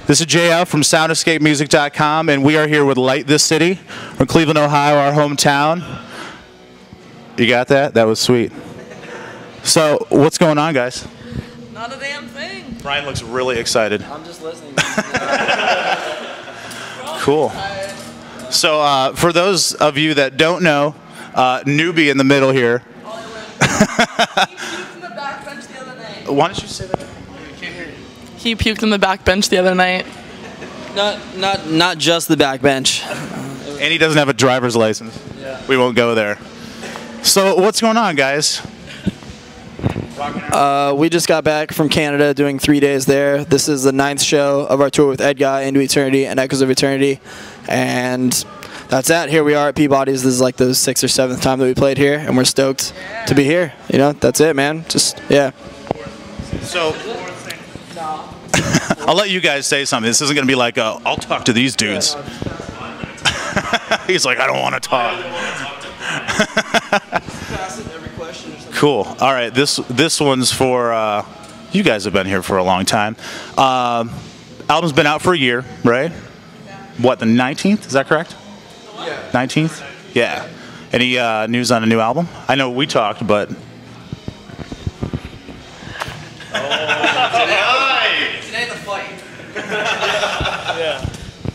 This is JF from SoundEscapeMusic.com, and we are here with Light This City from Cleveland, Ohio, our hometown. You got that? That was sweet. So, what's going on, guys? Not a damn thing. Brian looks really excited. I'm just listening. Cool. So, for those of you that don't know, newbie in the middle here. He puked in the back bench the other night. Why don't you say that? He puked in the back bench the other night. Not just the back bench. And he doesn't have a driver's license. Yeah. We won't go there. So, what's going on, guys? We just got back from Canada doing 3 days there. This is the 9th show of our tour with Ed Guy, Into Eternity, and Echoes of Eternity. And that's it. Here we are at Peabody's. This is like the 6th or 7th time that we played here, and we're stoked to be here. You know, that's it, man. Just, yeah. So, I'll let you guys say something. This isn't going to be like, I'll talk to these dudes. He's like, I don't want to talk. Cool. All right, this one's for, you guys have been here for a long time. Album's been out for a year, right? Yeah. What, the 19th? Is that correct? Yeah. 19th? Yeah. Any news on a new album? I know we talked, but... Today the fight. Yeah.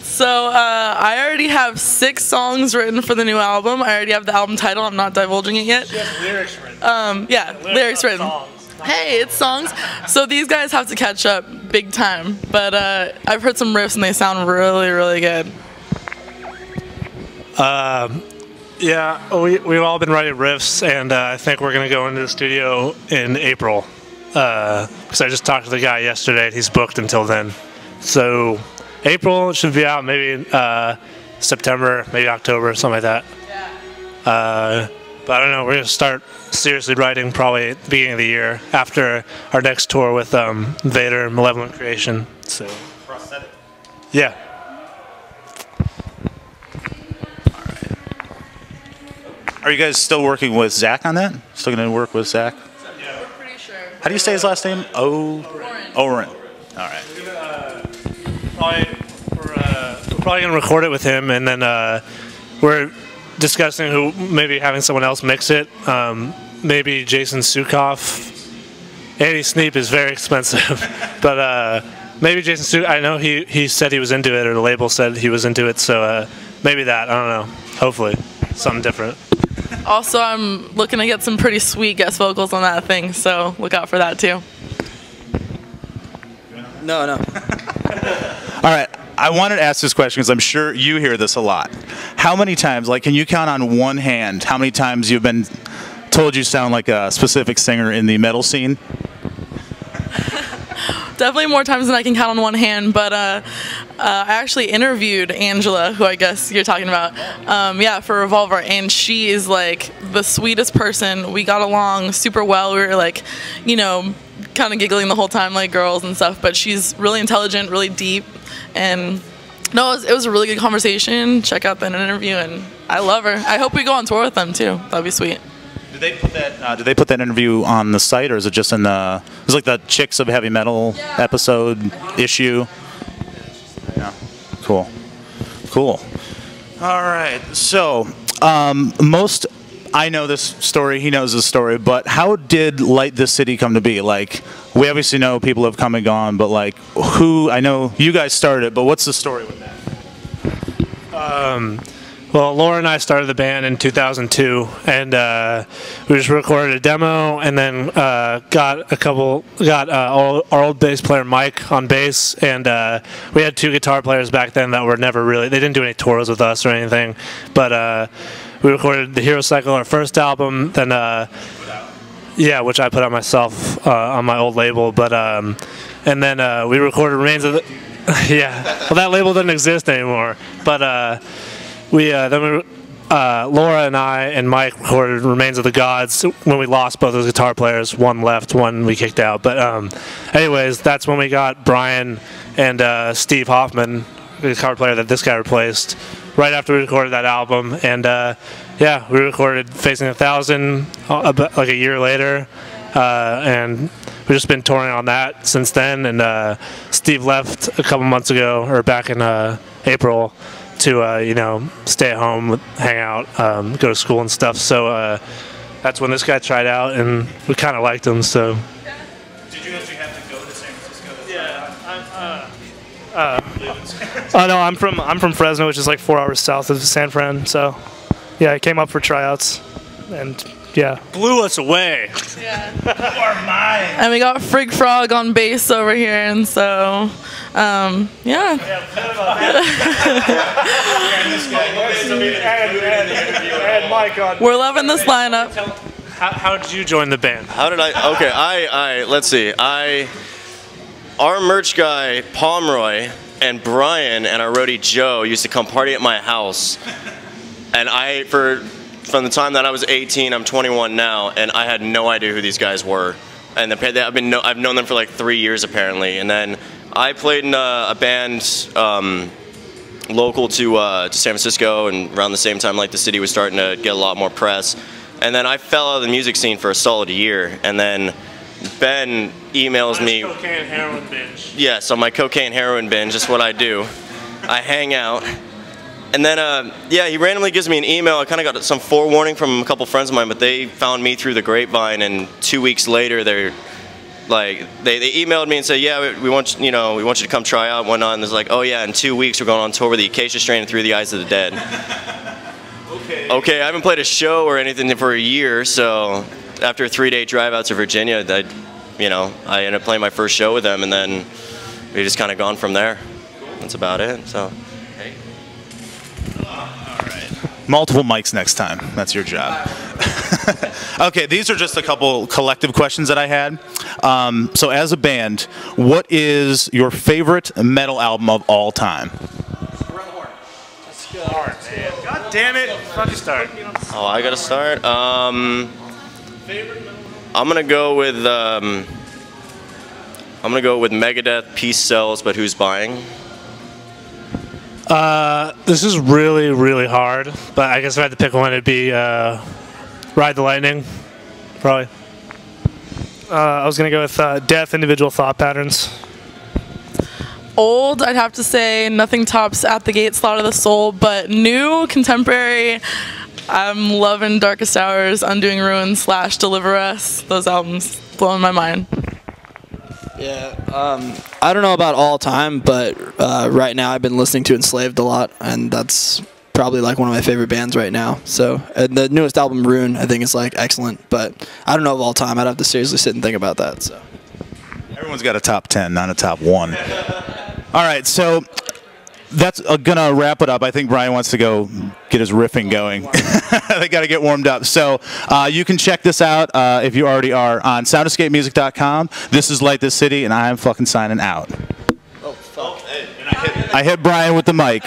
So I already have 6 songs written for the new album. I already have the album title. I'm not divulging it yet. Just lyrics written. Yeah, lyrics written. Songs. Hey, it's songs. So these guys have to catch up big time. But I've heard some riffs and they sound really, really good. Yeah, we've all been writing riffs, and I think we're going to go into the studio in April. Because I just talked to the guy yesterday, and he's booked until then. So April should be out, maybe September, maybe October, something like that. Yeah. But I don't know, we're going to start seriously writing probably at the beginning of the year, after our next tour with Vader, Malevolent Creation. So, Prosthetic. yeah. Are you guys still working with Zach on that? Still going to work with Zach? We're pretty sure. How do you say his last name? Oren. All right. We're probably going to record it with him, and then we're discussing maybe having someone else mix it. Maybe Jason Sukoff. Andy Sneap is very expensive, but maybe Jason Sukoff. I know he said he was into it, or the label said he was into it, so maybe that. I don't know. Hopefully, something different. Also, I'm looking to get some pretty sweet guest vocals on that thing, so look out for that too. No. All right. I wanted to ask this question because I'm sure you hear this a lot. How many times, like, can you count on one hand how many times you've been told you sound like a specific singer in the metal scene? Definitely more times than I can count on one hand, but I actually interviewed Angela, who I guess you're talking about, yeah, for Revolver, and she is like the sweetest person. We got along super well. We were like, you know, kind of giggling the whole time like girls and stuff, but she's really intelligent, really deep, and no, it was a really good conversation. Check out that interview, and I love her. I hope we go on tour with them too. That'd be sweet. Did they put that interview on the site, or is it just in the? It was like the Chicks of Heavy Metal episode issue. Yeah, cool. All right, so I know this story. He knows this story. But how did Light This City come to be? Like, we obviously know people have come and gone, but like, who? I know you guys started it, but what's the story with that? Well, Laura and I started the band in 2002, and we just recorded a demo, and then got our old bass player Mike on bass, and we had 2 guitar players back then that were never really, they didn't do any tours with us or anything, but we recorded the Hero Cycle, our first album, then yeah, which I put out myself on my old label, but and then we recorded Remains of the yeah, well, that label doesn't exist anymore, but Laura and I and Mike recorded Remains of the Gods when we lost both those guitar players. One left, one we kicked out. But anyways, that's when we got Brian and Steve Hoffman, the guitar player that this guy replaced, right after we recorded that album. And yeah, we recorded Facing 1,000 like a year later. And we've just been touring on that since then. And Steve left a couple months ago, or back in April, to you know, stay at home, hang out, go to school and stuff. So that's when this guy tried out, and we kind of liked him. So. Did you actually have to go to San Francisco? Oh no, I'm from Fresno, which is like 4 hours south of San Fran. So, yeah, I came up for tryouts, and yeah, Blew us away. Yeah. You are mine. And we got Frig Frog on bass over here, and so, yeah. and Mike on. We're loving this lineup. How did you join the band? How did I? Okay, let's see. Our merch guy Pomeroy and Brian and our roadie Joe used to come party at my house, and from the time that I was 18, I'm 21 now, and I had no idea who these guys were. And I've known them for like 3 years apparently. And then I played in a band local to San Francisco, and around the same time, like, the city was starting to get a lot more press. And then I fell out of the music scene for a solid year, and then Ben emails me. Cocaine heroin binge. Yes, on my cocaine heroin binge. That's what I do. I hang out. And then, yeah, he randomly gives me an email. I kind of got some forewarning from a couple friends of mine, but they found me through the grapevine. And 2 weeks later, they emailed me and said, yeah, we want you to come try out and whatnot. And it's like, oh yeah, in 2 weeks we're going on tour with the Acacia Strain and Through the Eyes of the Dead. Okay, I haven't played a show or anything for a year, so after a 3-day drive out to Virginia, I ended up playing my first show with them, and then we just kind of gone from there. That's about it. So. Multiple mics next time. That's your job. Okay, these are just a couple collective questions that I had. So as a band, what is your favorite metal album of all time? God damn it! Fucking start. Oh, I gotta start. I'm gonna go with Megadeth, Peace Sells, but Who's Buying? This is really, really hard, but I guess if I had to pick one, it'd be Ride the Lightning, probably. I was gonna go with Death, Individual Thought Patterns. Old, I'd have to say Nothing Tops At the Gate, Slaughter the Soul, but new, contemporary, I'm loving Darkest Hours, Undoing Ruins / Deliver Us. Those albums blowing my mind. Yeah, I don't know about all time, but right now I've been listening to Enslaved a lot, and that's probably like one of my favorite bands right now. So the newest album, Rune, I think is like excellent, but I don't know of all time. I'd have to seriously sit and think about that. So Everyone's got a top 10, not a top 1. All right, so that's gonna wrap it up. I think Brian wants to go get his riffing going. They got to get warmed up. So you can check this out if you already are on soundescapemusic.com. This is Light This City, and I am fucking signing out. oh fuck. I hit Brian with the mic.